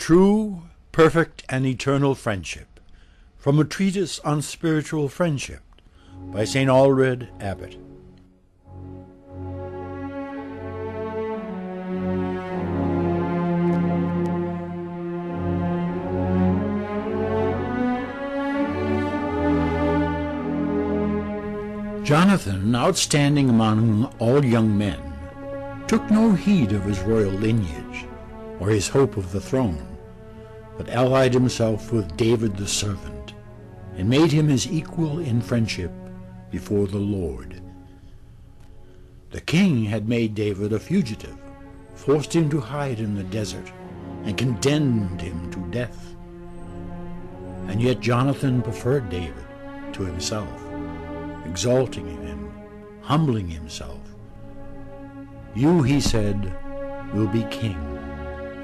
True, Perfect, and Eternal Friendship, from a treatise on spiritual friendship, by St. Allred Abbot. Jonathan, outstanding among all young men, took no heed of his royal lineage or his hope of the throne, but allied himself with David the servant, and made him his equal in friendship before the Lord. The king had made David a fugitive, forced him to hide in the desert, and condemned him to death. And yet Jonathan preferred David to himself, exalting him, humbling himself. "You," he said, "will be king,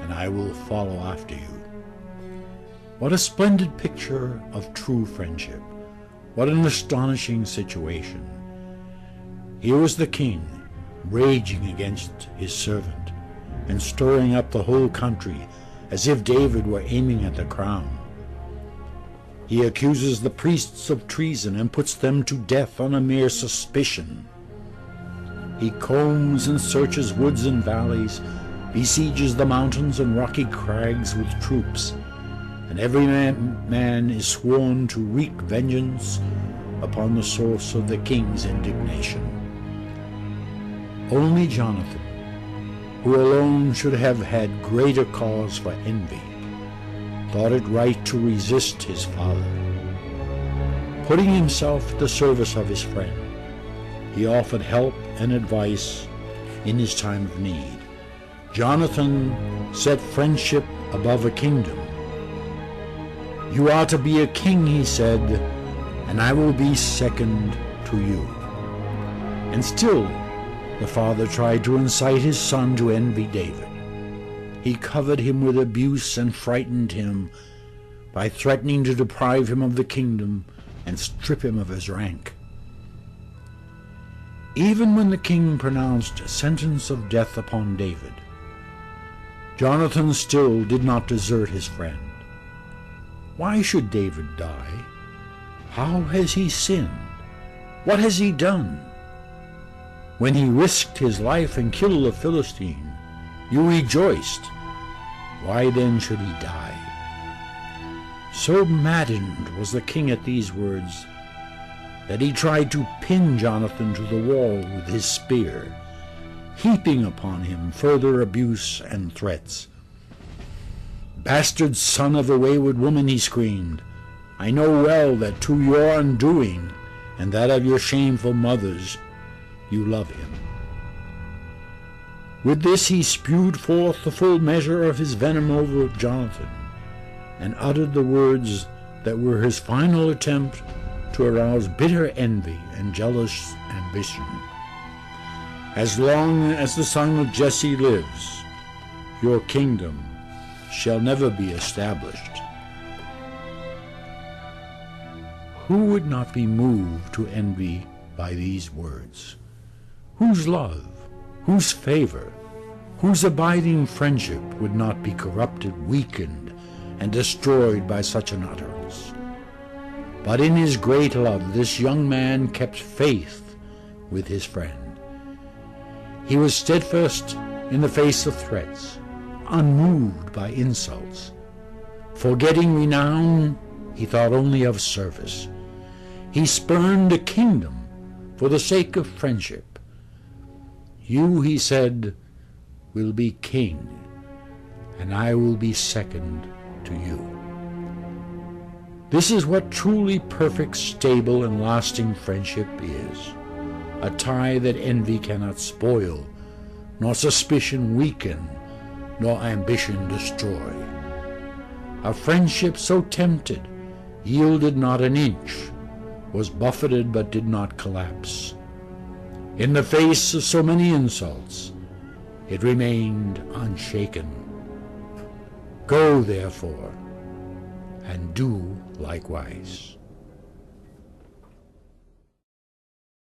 and I will follow after you." What a splendid picture of true friendship! What an astonishing situation! Here was the king, raging against his servant, and stirring up the whole country as if David were aiming at the crown. He accuses the priests of treason and puts them to death on a mere suspicion. He combs and searches woods and valleys, besieges the mountains and rocky crags with troops, and every man is sworn to wreak vengeance upon the source of the king's indignation. Only Jonathan, who alone should have had greater cause for envy, thought it right to resist his father. Putting himself at the service of his friend, he offered help and advice in his time of need. Jonathan set friendship above a kingdom. "You are to be a king," he said, "and I will be second to you." And still the father tried to incite his son to envy David. He covered him with abuse and frightened him by threatening to deprive him of the kingdom and strip him of his rank. Even when the king pronounced sentence of death upon David, Jonathan still did not desert his friend. Why should David die? How has he sinned? What has he done? When he risked his life and killed a Philistine, you rejoiced. Why then should he die? So maddened was the king at these words that he tried to pin Jonathan to the wall with his spear, heaping upon him further abuse and threats. "Bastard son of a wayward woman," he screamed, "I know well that to your undoing and that of your shameful mothers you love him." With this he spewed forth the full measure of his venom over Jonathan, and uttered the words that were his final attempt to arouse bitter envy and jealous ambition. "As long as the son of Jesse lives, your kingdom shall never be established." Who would not be moved to envy by these words? Whose love, whose favor, whose abiding friendship would not be corrupted, weakened, and destroyed by such an utterance? But in his great love this young man kept faith with his friend. He was steadfast in the face of threats, unmoved by insults. Forgetting renown, he thought only of service. He spurned a kingdom for the sake of friendship. "You," he said, "will be king, and I will be second to you." This is what truly perfect, stable, and lasting friendship is, a tie that envy cannot spoil, nor suspicion weaken, nor ambition destroy. A friendship so tempted, yielded not an inch, was buffeted but did not collapse. In the face of so many insults, it remained unshaken. Go, therefore, and do likewise.